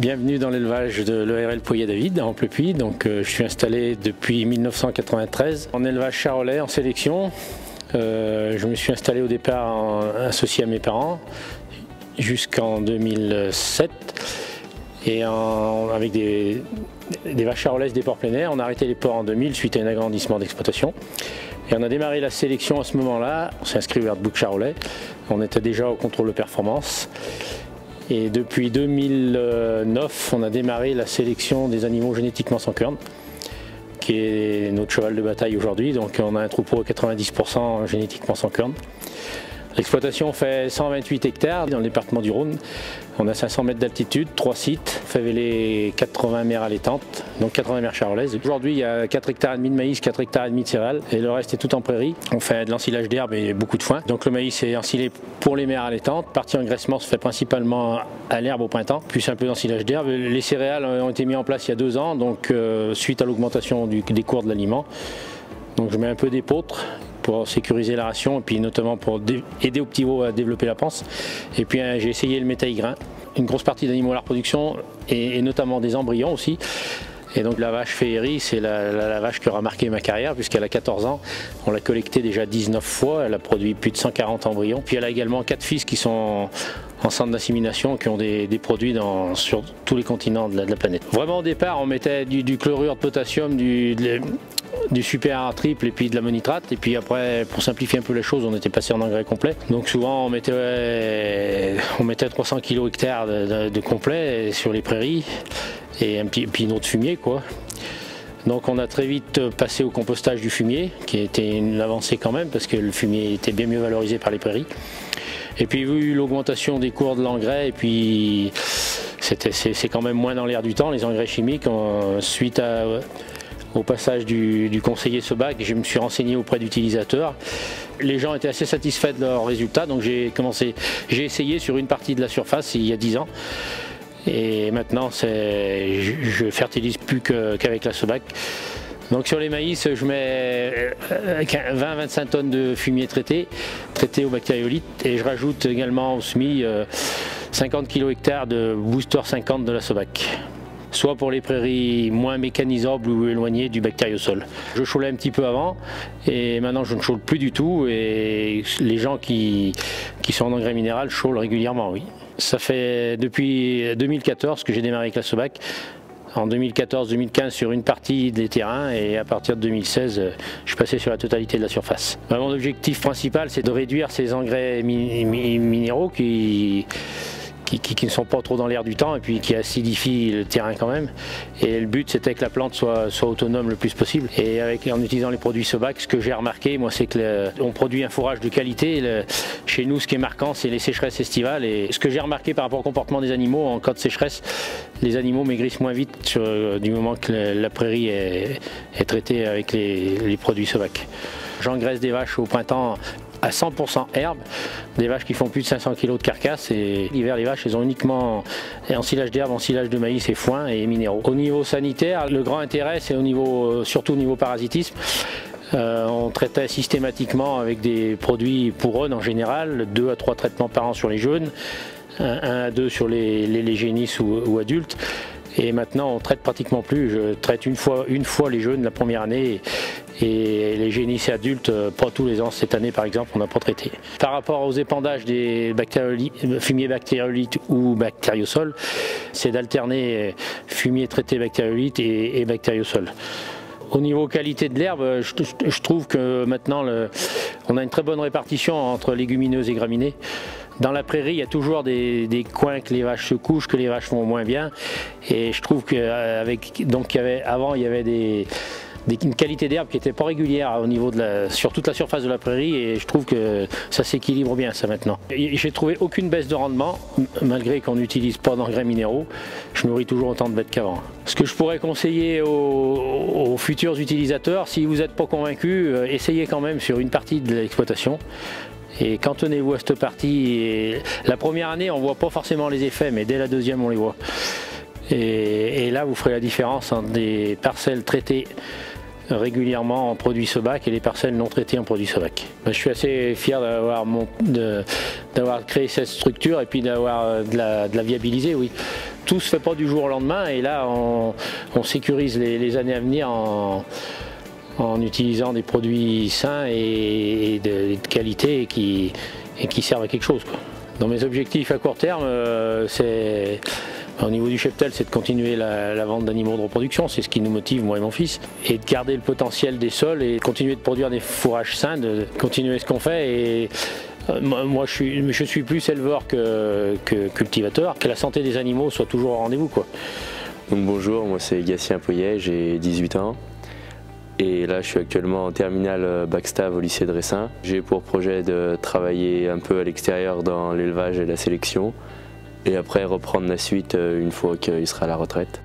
Bienvenue dans l'élevage de l'ERL Poyet-David à Amplepuis. Je suis installé depuis 1993 en élevage charolais en sélection. Je me suis installé au départ associé à mes parents jusqu'en 2007 et avec des vaches charolaises des porcs plein air. On a arrêté les porcs en 2000 suite à un agrandissement d'exploitation. Et on a démarré la sélection à ce moment-là. On s'est inscrit au Herdbook charolais. On était déjà au contrôle de performance. Et depuis 2009, on a démarré la sélection des animaux génétiquement sans cornes, qui est notre cheval de bataille aujourd'hui. Donc on a un troupeau à 90% génétiquement sans cornes. L'exploitation fait 128 hectares dans le département du Rhône. On a 500 mètres d'altitude, 3 sites. On fait véler 80 mères allaitantes, donc 80 mères charolaises. Aujourd'hui, il y a 4 hectares et demi de maïs, 4 hectares et demi de céréales et le reste est tout en prairie. On fait de l'ensilage d'herbe et beaucoup de foin. Donc le maïs est ensilé pour les mères allaitantes. Partie engraissement se fait principalement à l'herbe au printemps, plus un peu d'ensilage d'herbe. Les céréales ont été mis en place il y a 2 ans, donc suite à l'augmentation des cours de l'aliment. Donc je mets un peu d'épeautre pour sécuriser la ration et puis notamment pour aider aux petits veaux à développer la panse. Et puis j'ai essayé le métail-grain. Une grosse partie d'animaux à la reproduction et notamment des embryons aussi. Et donc la vache féerie, c'est la vache qui aura marqué ma carrière puisqu'elle a 14 ans. On l'a collectée déjà 19 fois, elle a produit plus de 140 embryons. Puis elle a également 4 fils qui sont en centre d'insémination, qui ont des produits sur tous les continents de la planète. Vraiment au départ, on mettait du chlorure de potassium, du super triple et puis de l'ammonitrate, et puis après pour simplifier un peu les choses on était passé en engrais complet. Donc souvent on mettait 300 kg hectares de complet sur les prairies et puis une autre fumier quoi. Donc on a très vite passé au compostage du fumier qui était une avancée quand même parce que le fumier était bien mieux valorisé par les prairies. Et puis vu l'augmentation des cours de l'engrais et puis c'est quand même moins dans l'air du temps les engrais chimiques suite au passage du conseiller Sebac, je me suis renseigné auprès d'utilisateurs. Les gens étaient assez satisfaits de leurs résultats, donc j'ai essayé sur une partie de la surface il y a 10 ans. Et maintenant, je fertilise plus qu'avec la Sebac. Donc sur les maïs, je mets 20-25 tonnes de fumier traité au bactériolite, et je rajoute également au semis 50 kg hectares de booster 50 de la Sebac. Soit pour les prairies moins mécanisables ou éloignées du bactériosol. Je chaulais un petit peu avant et maintenant je ne chaule plus du tout et les gens qui sont en engrais minéral chaulent régulièrement, oui. Ça fait depuis 2014 que j'ai démarré avec la Sebac. En 2014-2015 sur une partie des terrains et à partir de 2016 je suis passé sur la totalité de la surface. Mon objectif principal c'est de réduire ces engrais minéraux qui ne sont pas trop dans l'air du temps et puis qui acidifient le terrain quand même. Et le but c'était que la plante soit autonome le plus possible. Et en utilisant les produits Sebac, ce que j'ai remarqué moi c'est qu'on produit un fourrage de qualité. Chez nous ce qui est marquant c'est les sécheresses estivales. Et ce que j'ai remarqué par rapport au comportement des animaux en cas de sécheresse, les animaux maigrissent moins vite du moment que la prairie est traitée avec les produits Sebac. J'engraisse des vaches au printemps à 100% herbe, des vaches qui font plus de 500 kg de carcasse, et l'hiver les vaches elles ont uniquement ensilage d'herbe, ensilage de maïs et foin et minéraux. Au niveau sanitaire, le grand intérêt c'est surtout au niveau parasitisme. On traitait systématiquement avec des produits pour eux en général, 2 à 3 traitements par an sur les jeunes, 1 à 2 sur les génisses ou adultes. Et maintenant on traite pratiquement plus, je traite une fois les jeunes la première année et les génisses adultes pas tous les ans. Cette année par exemple on n'a pas traité. Par rapport aux épandages des fumier bactériolite ou bactériosol, c'est d'alterner fumier traité bactériolite et bactériosol. Au niveau qualité de l'herbe, je trouve que maintenant on a une très bonne répartition entre légumineuses et graminées. Dans la prairie, il y a toujours des coins que les vaches se couchent, que les vaches font moins bien. Et je trouve qu'avant, il y avait une qualité d'herbe qui n'était pas régulière sur toute la surface de la prairie, et je trouve que ça s'équilibre bien ça maintenant. J'ai trouvé aucune baisse de rendement, malgré qu'on n'utilise pas d'engrais minéraux. Je nourris toujours autant de bêtes qu'avant. Ce que je pourrais conseiller aux futurs utilisateurs, si vous n'êtes pas convaincu, essayez quand même sur une partie de l'exploitation. Et cantonnez-vous à cette partie. Et la première année, on ne voit pas forcément les effets, mais dès la deuxième, on les voit. Et là, vous ferez la différence entre des parcelles traitées régulièrement en produits Sebac et les parcelles non traitées en produits Sebac. Je suis assez fier d'avoir créé cette structure et puis d'avoir de la viabiliser, oui. Tout se fait pas du jour au lendemain et là on sécurise les années à venir en utilisant des produits sains et de qualité et qui servent à quelque chose, quoi. Dans mes objectifs à court terme, au niveau du cheptel, c'est de continuer la vente d'animaux de reproduction, c'est ce qui nous motive, moi et mon fils, et de garder le potentiel des sols et de continuer de produire des fourrages sains, de continuer ce qu'on fait. Et moi je suis plus éleveur que cultivateur, que la santé des animaux soit toujours au rendez-vous, quoi. Donc bonjour, moi c'est Gatien Poyet, j'ai 18 ans. Et là, je suis actuellement en terminale Bac-Stav au lycée de Ressin. J'ai pour projet de travailler un peu à l'extérieur dans l'élevage et la sélection, et après reprendre la suite une fois qu'il sera à la retraite.